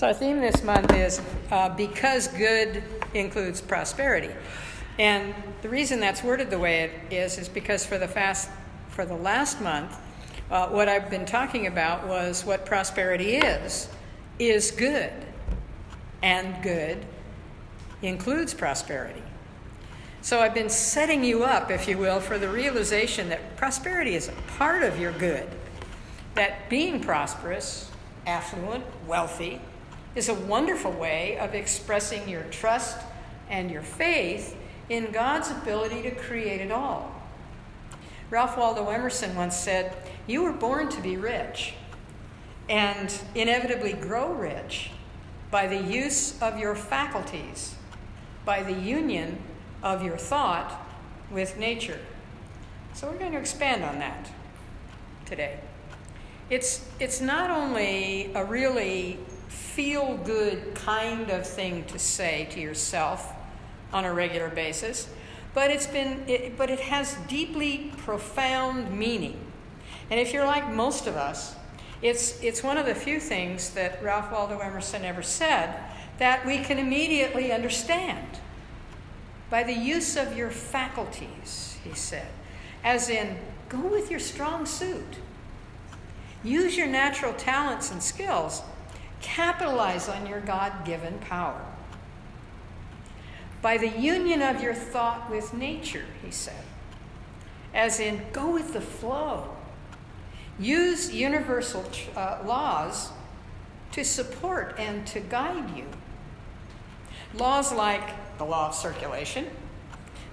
So our theme this month is because good includes prosperity. And the reason that's worded the way it is because for the last month, what I've been talking about was what prosperity is good. And good includes prosperity. So I've been setting you up, if you will, for the realization that prosperity is a part of your good. That being prosperous, affluent, wealthy, is a wonderful way of expressing your trust and your faith in God's ability to create it all. Ralph Waldo Emerson once said, "You were born to be rich and inevitably grow rich by the use of your faculties, by the union of your thought with nature." So we're going to expand on that today. It's not only a really feel-good kind of thing to say to yourself on a regular basis, but it has deeply profound meaning. And if you're like most of us, it's one of the few things that Ralph Waldo Emerson ever said that we can immediately understand. By the use of your faculties, he said, as in, go with your strong suit. Use your natural talents and skills. Capitalize on your God-given power. By the union of your thought with nature, he said, as in, go with the flow. Use universal laws to support and to guide you. Laws like the law of circulation,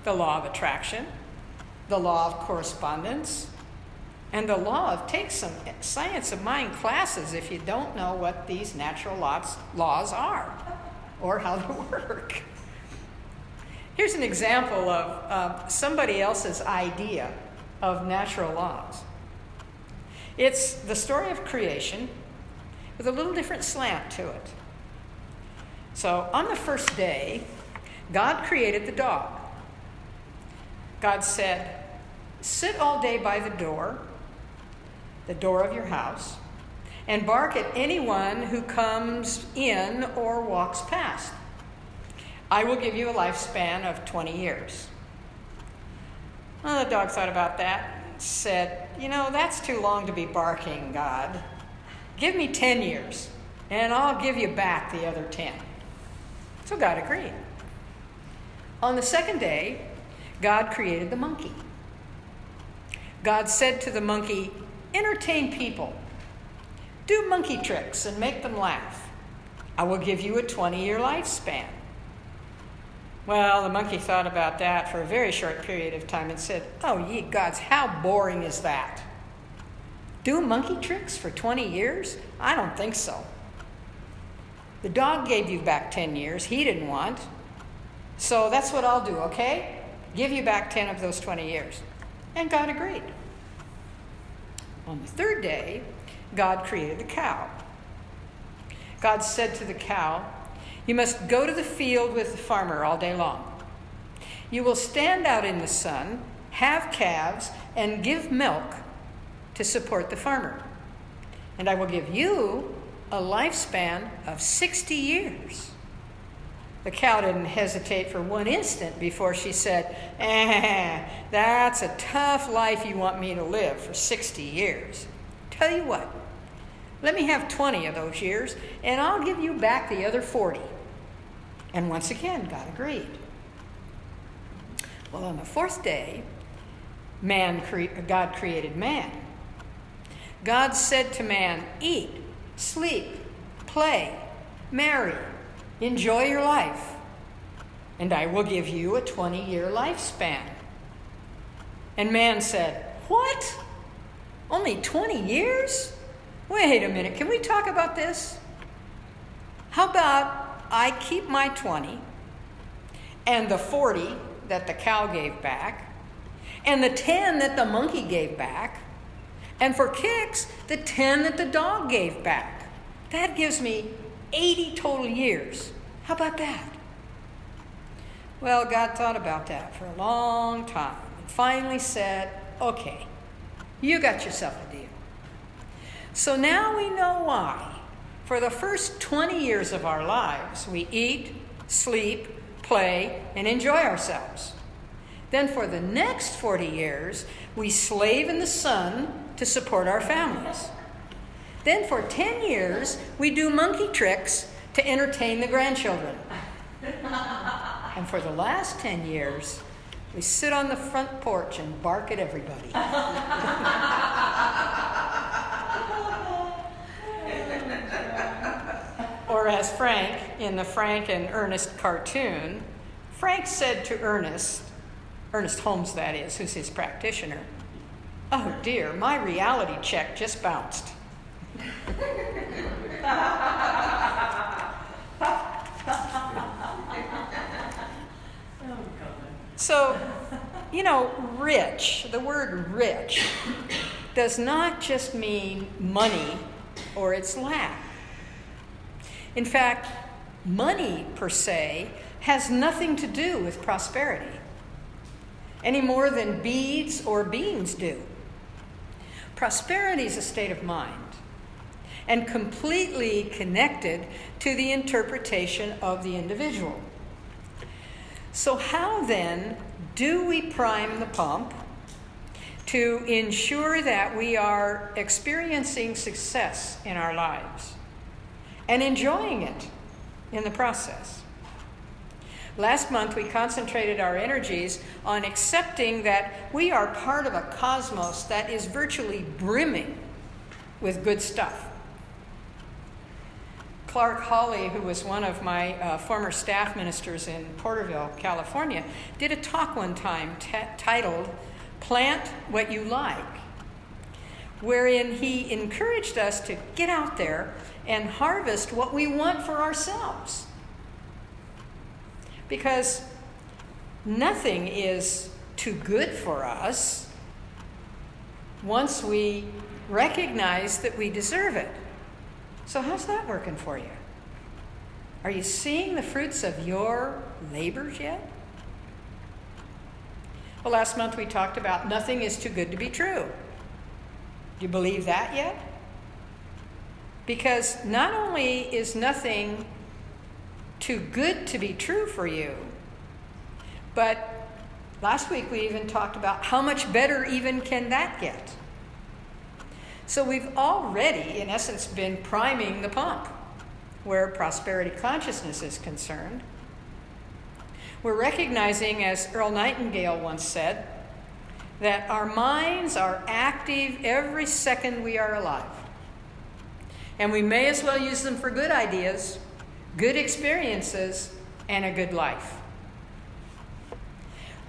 the law of attraction, the law of correspondence, and the law of take some science of mind classes if you don't know what these natural laws are or how they work. Here's an example of somebody else's idea of natural laws. It's the story of creation with a little different slant to it. So on the first day, God created the dog. God said, "Sit all day by the door of your house, and bark at anyone who comes in or walks past. I will give you a lifespan of 20 years. Well, the dog thought about that and said, that's too long to be barking, God. Give me 10 years, and I'll give you back the other 10. So God agreed. On the second day, God created the monkey. God said to the monkey, "Entertain people. Do monkey tricks and make them laugh. I will give you a 20-year lifespan." Well, the monkey thought about that for a very short period of time and said, "Oh, ye gods, how boring is that? Do monkey tricks for 20 years? I don't think so." The dog gave you back 10 years he didn't want. So that's what I'll do, okay? Give you back 10 of those 20 years. And God agreed. On the third day, God created the cow. God said to the cow, "You must go to the field with the farmer all day long. You will stand out in the sun, have calves, and give milk to support the farmer. And I will give you a lifespan of 60 years. The cow didn't hesitate for one instant before she said, "That's a tough life you want me to live for 60 years. Tell you what, let me have 20 of those years, and I'll give you back the other 40. And once again, God agreed. Well, on the fourth day, God created man. God said to man, "Eat, sleep, play, marry, enjoy your life, and I will give you a 20-year lifespan." And man said, "What? Only 20 years? Wait a minute, can we talk about this? How about I keep my 20 and the 40 that the cow gave back and the 10 that the monkey gave back, and for kicks, the 10 that the dog gave back. That gives me 80 total years. How about that?" Well, God thought about that for a long time and finally said, "Okay, you got yourself a deal. So now we know why For the first 20 years of our lives, we eat, sleep, play, and enjoy ourselves. Then for the next 40 years, we slave in the sun to support our families. Then for 10 years, we do monkey tricks to entertain the grandchildren. And for the last 10 years, we sit on the front porch and bark at everybody. Or as Frank, in the Frank and Ernest cartoon, Frank said to Ernest Holmes that is, who's his practitioner, "Oh dear, my reality check just bounced." So, rich, the word rich, does not just mean money or its lack. In fact, money per se has nothing to do with prosperity, any more than beads or beans do. Prosperity is a state of mind and completely connected to the interpretation of the individual. So how then do we prime the pump to ensure that we are experiencing success in our lives and enjoying it in the process? Last month, we concentrated our energies on accepting that we are part of a cosmos that is virtually brimming with good stuff. Clark Hawley, who was one of my former staff ministers in Porterville, California, did a talk one time titled "Plant What You Like," wherein he encouraged us to get out there and harvest what we want for ourselves. Because nothing is too good for us once we recognize that we deserve it. So how's that working for you? Are you seeing the fruits of your labors yet? Well, last month we talked about nothing is too good to be true. Do you believe that yet? Because not only is nothing too good to be true for you, but last week we even talked about how much better even can that get. So we've already, in essence, been priming the pump where prosperity consciousness is concerned. We're recognizing, as Earl Nightingale once said, that our minds are active every second we are alive. And we may as well use them for good ideas, good experiences, and a good life.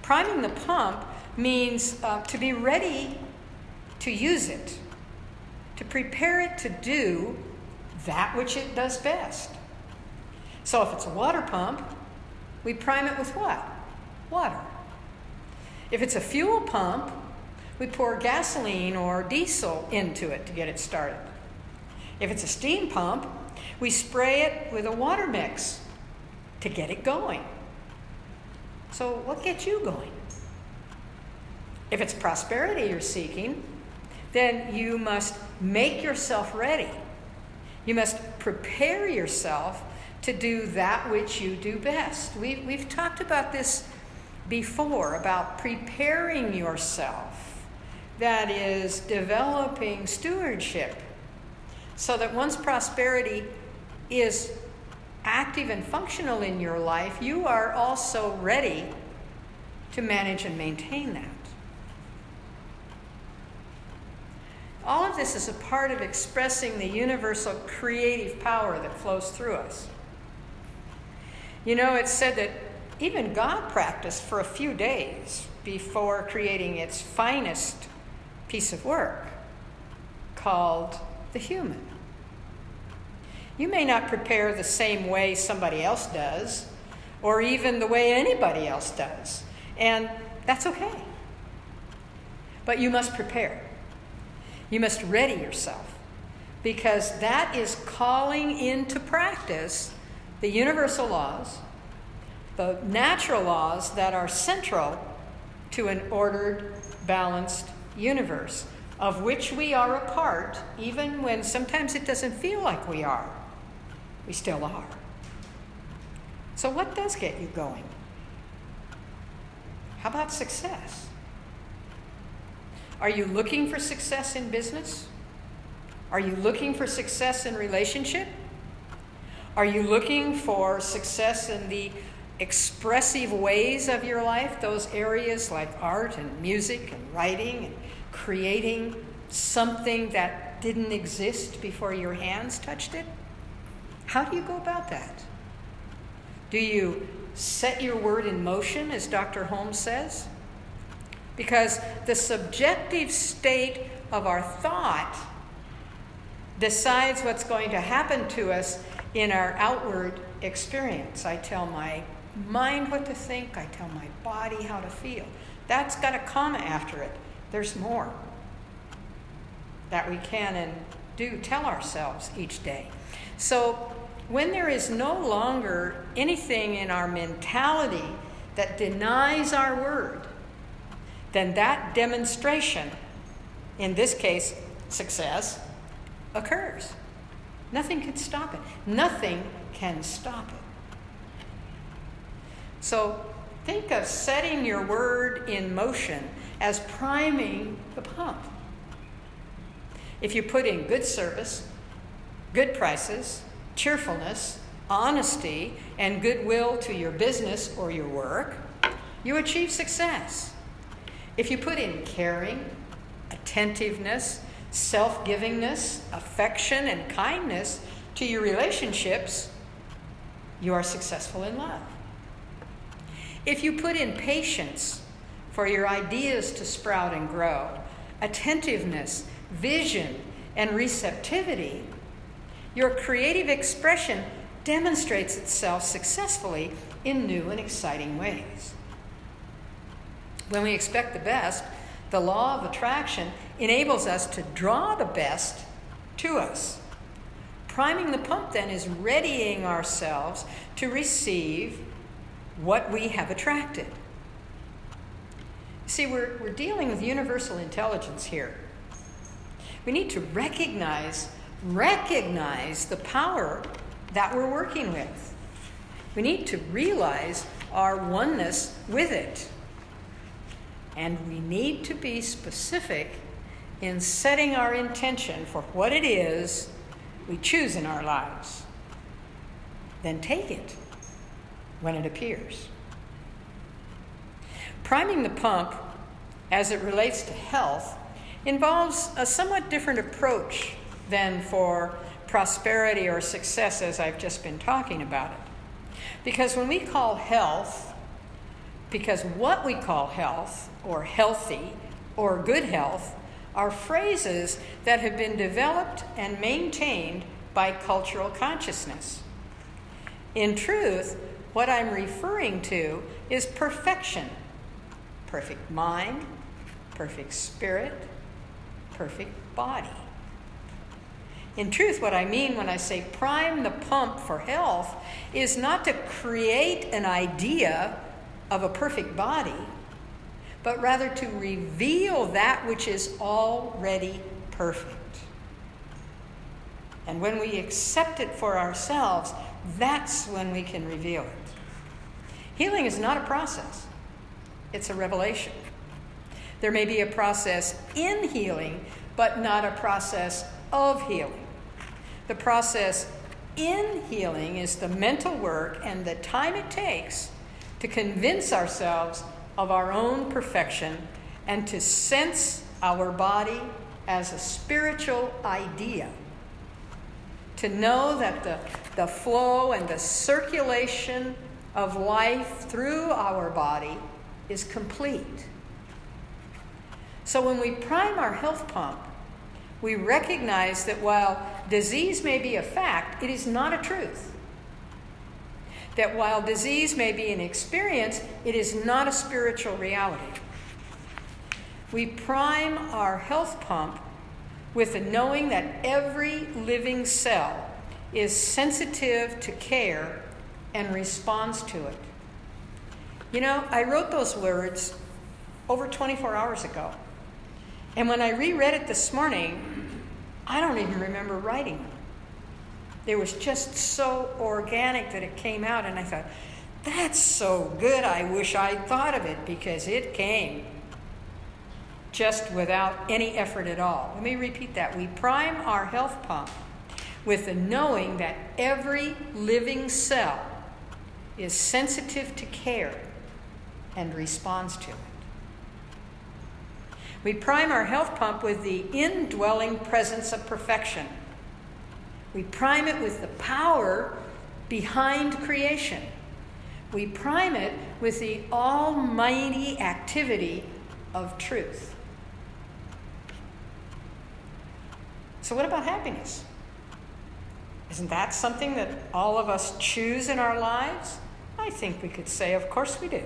Priming the pump means to be ready to use it, to prepare it to do that which it does best. So if it's a water pump, we prime it with what? Water. If it's a fuel pump, we pour gasoline or diesel into it to get it started. If it's a steam pump, we spray it with a water mix to get it going. So what gets you going? If it's prosperity you're seeking, then you must make yourself ready. You must prepare yourself to do that which you do best. We've talked about this before, about preparing yourself. That is, developing stewardship so that once prosperity is active and functional in your life, you are also ready to manage and maintain that. All of this is a part of expressing the universal creative power that flows through us. It's said that even God practiced for a few days before creating its finest piece of work, called the human. You may not prepare the same way somebody else does, or even the way anybody else does, and that's okay. But you must prepare. You must ready yourself, because that is calling into practice the universal laws, the natural laws that are central to an ordered, balanced universe, of which we are a part, even when sometimes it doesn't feel like we are. We still are. So what does get you going? How about success? Are you looking for success in business? Are you looking for success in relationship? Are you looking for success in the expressive ways of your life, those areas like art and music and writing and creating something that didn't exist before your hands touched it? How do you go about that? Do you set your word in motion, as Dr. Holmes says? Because the subjective state of our thought decides what's going to happen to us in our outward experience. I tell my mind what to think. I tell my body how to feel. That's got a comma after it. There's more that we can and do tell ourselves each day. So when there is no longer anything in our mentality that denies our word, then that demonstration, in this case, success, occurs. Nothing can stop it. Nothing can stop it. So think of setting your word in motion as priming the pump. If you put in good service, good prices, cheerfulness, honesty, and goodwill to your business or your work, you achieve success. If you put in caring, attentiveness, self-givingness, affection, and kindness to your relationships, you are successful in love. If you put in patience for your ideas to sprout and grow, attentiveness, vision, and receptivity, your creative expression demonstrates itself successfully in new and exciting ways. When we expect the best, the law of attraction enables us to draw the best to us. Priming the pump, then, is readying ourselves to receive what we have attracted. See, we're dealing with universal intelligence here. We need to recognize the power that we're working with. We need to realize our oneness with it. And we need to be specific in setting our intention for what it is we choose in our lives. Then take it when it appears. Priming the pump, as it relates to health, involves a somewhat different approach than for prosperity or success, as I've just been talking about it. Because when we call health, because what we call health, or healthy, or good health, are phrases that have been developed and maintained by cultural consciousness. In truth, what I'm referring to is perfection. Perfect mind, perfect spirit, perfect body. In truth, what I mean when I say prime the pump for health is not to create an idea of a perfect body, but rather to reveal that which is already perfect. And when we accept it for ourselves, that's when we can reveal it. Healing is not a process. It's a revelation. There may be a process in healing, but not a process of healing. The process in healing is the mental work and the time it takes to convince ourselves of our own perfection and to sense our body as a spiritual idea. To know that the flow and the circulation of life through our body is complete. So when we prime our health pump, we recognize that while disease may be a fact, it is not a truth. That while disease may be an experience, it is not a spiritual reality. We prime our health pump with the knowing that every living cell is sensitive to care and responds to it. You know, I wrote those words over 24 hours ago. And when I reread it this morning, I don't even remember writing them. It was just so organic that it came out, and I thought, that's so good. I wish I'd thought of it, because it came just without any effort at all. Let me repeat that. We prime our health pump with the knowing that every living cell is sensitive to care and responds to it. We prime our health pump with the indwelling presence of perfection. We prime it with the power behind creation. We prime it with the almighty activity of truth. So what about happiness? Isn't that something that all of us choose in our lives? I think we could say, of course we do.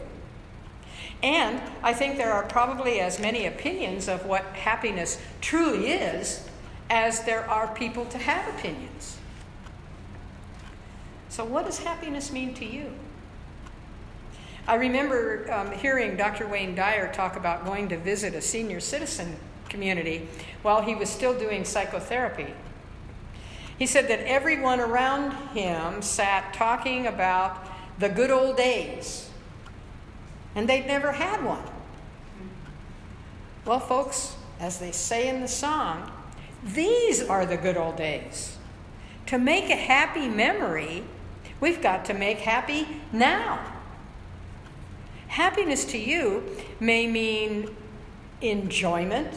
And I think there are probably as many opinions of what happiness truly is as there are people to have opinions. So what does happiness mean to you? I remember hearing Dr. Wayne Dyer talk about going to visit a senior citizen community while he was still doing psychotherapy. He said that everyone around him sat talking about the good old days, and they'd never had one. Well, folks, as they say in the song, these are the good old days. To make a happy memory, we've got to make happy now. Happiness to you may mean enjoyment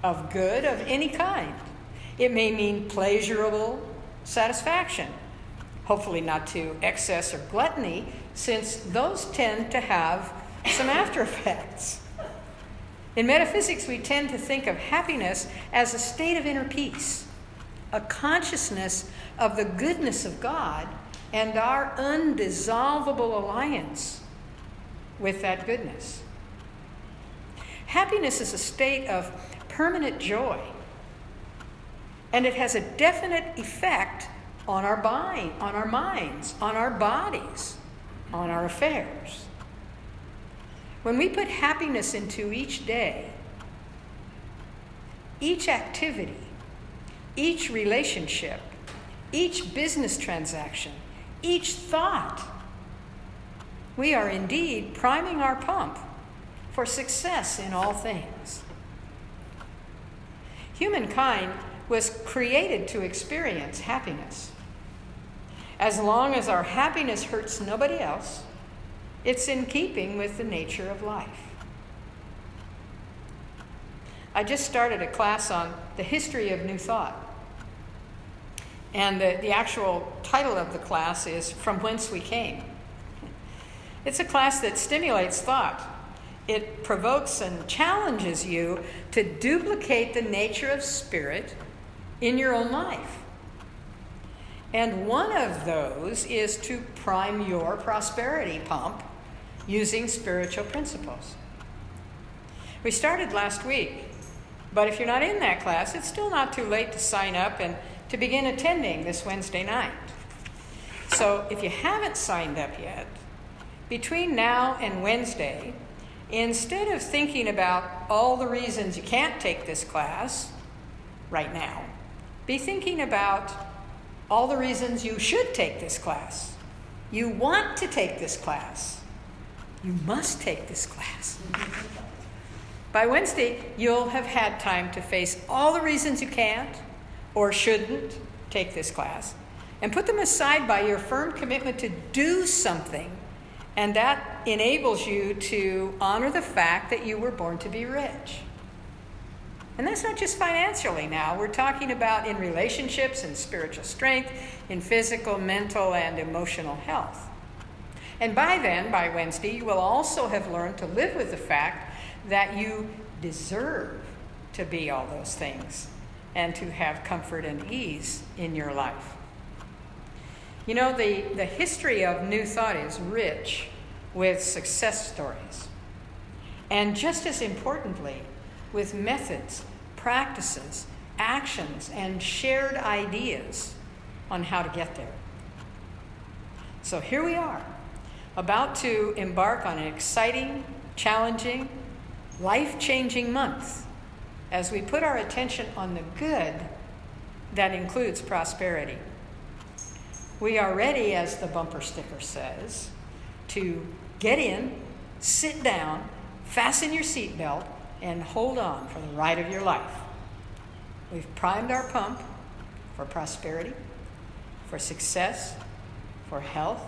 of good of any kind. It may mean pleasurable satisfaction, hopefully not to excess or gluttony, since those tend to have some after effects. In metaphysics, we tend to think of happiness as a state of inner peace, a consciousness of the goodness of God and our undissolvable alliance with that goodness. Happiness is a state of permanent joy, and it has a definite effect on our mind, on our minds, on our bodies, on our affairs. When we put happiness into each day, each activity, each relationship, each business transaction, each thought, we are indeed priming our pump for success in all things. Humankind was created to experience happiness. As long as our happiness hurts nobody else, it's in keeping with the nature of life. I just started a class on the history of New Thought. And the actual title of the class is From Whence We Came. It's a class that stimulates thought. It provokes and challenges you to duplicate the nature of spirit in your own life. And one of those is to prime your prosperity pump using spiritual principles. We started last week, but if you're not in that class, it's still not too late to sign up and to begin attending this Wednesday night. So if you haven't signed up yet, between now and Wednesday, instead of thinking about all the reasons you can't take this class right now, be thinking about all the reasons you should take this class. You want to take this class. You must take this class. By Wednesday, you'll have had time to face all the reasons you can't or shouldn't take this class and put them aside by your firm commitment to do something. And that enables you to honor the fact that you were born to be rich. And that's not just financially now. We're talking about in relationships and spiritual strength, in physical, mental, and emotional health. And by then, by Wednesday, you will also have learned to live with the fact that you deserve to be all those things and to have comfort and ease in your life. You know, the history of New Thought is rich with success stories. And just as importantly, with methods, practices, actions, and shared ideas on how to get there. So here we are, about to embark on an exciting, challenging, life-changing month as we put our attention on the good that includes prosperity. We are ready, as the bumper sticker says, to get in, sit down, fasten your seatbelt, and hold on for the ride of your life. We've primed our pump for prosperity, for success, for health,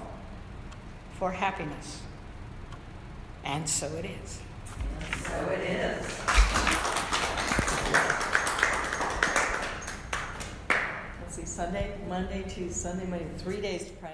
for happiness. And so it is. And so it is. Let's see, Sunday, Monday, Tuesday, Sunday, Monday, 3 days to prime.